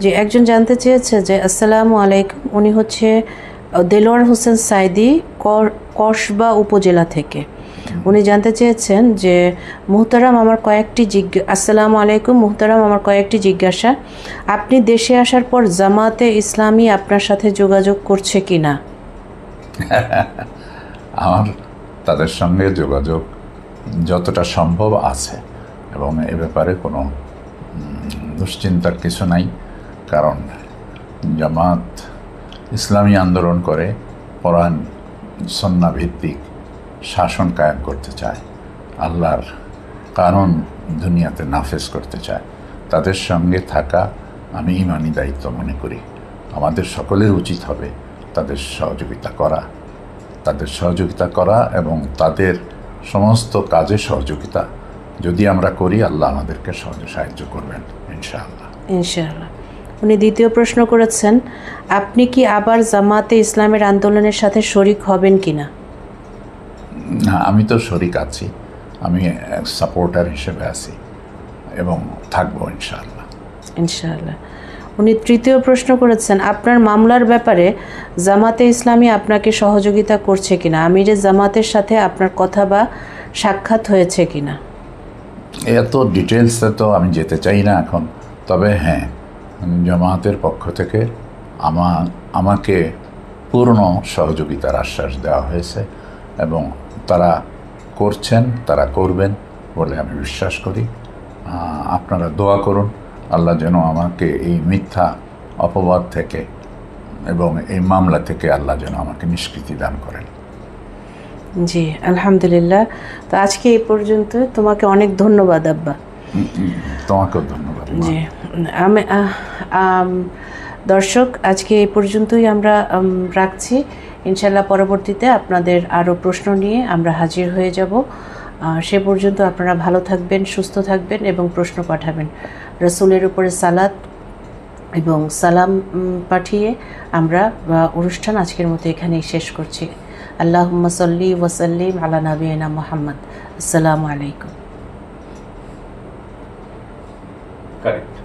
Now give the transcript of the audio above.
যে একজন জানতে চেয়েছে যে আসসালামু আলাইকুম, উনি হচ্ছে দেলোয়ার হোসেন সাইদি, কসবা উপজেলা থেকে। উনি জানতে চেয়েছেন যে মুহতারাম আমার কয়েকটি আসসালামু আলাইকুম মুহতারাম, আমার কয়েকটি জিজ্ঞাসা। আপনি দেশে আসার পর জামাতে ইসলামী আপনার সাথে যোগাযোগ করছে কি না? আমার তাদের সঙ্গে যোগাযোগ যতটা সম্ভব আছে এবং এ ব্যাপারে কোনো দুশ্চিন্তার কিছু নাই। কারণ জামাত ইসলামী আন্দোলন করে কোরআন সুন্নাহ ভিত্তিক শাসন কায়েম করতে চায়, আল্লাহর কানুন দুনিয়াতে নাফেজ করতে চায়। তাদের সঙ্গে থাকা আমি ইমানি দায়িত্ব মনে করি। আমাদের সকলের উচিত হবে তাদের সহযোগিতা করা এবং তাদের সমস্ত কাজে সহযোগিতা যদি আমরা করি, আল্লাহ আমাদেরকে সহজে সাহায্য করবেন ইনশাআল্লাহ। ইনশাআল্লাহ। উনি দ্বিতীয় প্রশ্ন করেছেন, আপনি কি আবার জামাতে ইসলামের আন্দোলনের সাথে শরিক হবেন কিনা? না, আমি তো শরিক আছি, আমি সাপোর্টার হিসেবে আছি এবং থাকবো ইনশাআল্লাহ। ইনশাআল্লাহ। উনি তৃতীয় প্রশ্ন করেছেন, আপনার মামলার ব্যাপারে জামাতে ইসলামী আপনাকে সহযোগিতা করছে কিনা? আমিরে জামাতের সাথে আপনার কথা বা সাক্ষাৎ হয়েছে কিনা? এত ডিটেলসে তো আমি যেতে চাই না এখন। তবে হ্যাঁ, জামাতের পক্ষ থেকে আমাকে পূর্ণ সহযোগিতার আশ্বাস দেওয়া হয়েছে এবং তারা করছেন, তারা করবেন বলে আমি বিশ্বাস করি। আপনারা দোয়া করুন, আল্লাহ যেন আমাকে এই মিথ্যা অপবাদ থেকে এবং এই মামলা থেকে আল্লাহ যেন আমাকে নিষ্কৃতি দান করেন। জি আলহামদুলিল্লাহ। তো আজকে এই পর্যন্ত। তোমাকে অনেক ধন্যবাদ আব্বা। তোমাকেও ধন্যবাদ। জি আমি দর্শক, আজকে এই পর্যন্তই আমরা রাখছি। ইনশাল্লাহ পরবর্তীতে আপনাদের আরও প্রশ্ন নিয়ে আমরা হাজির হয়ে যাব। সে পর্যন্ত আপনারা ভালো থাকবেন, সুস্থ থাকবেন এবং প্রশ্ন পাঠাবেন। রসুলের উপরে সালাত এবং সালাম পাঠিয়ে আমরা অনুষ্ঠান আজকের মতো এখানেই শেষ করছি। আল্লাহুম্মা সাল্লি ওয়া সাল্লিম আলা নাবিয়িনা মুহাম্মদ। আসসালামু আলাইকুম। কারেক্ট।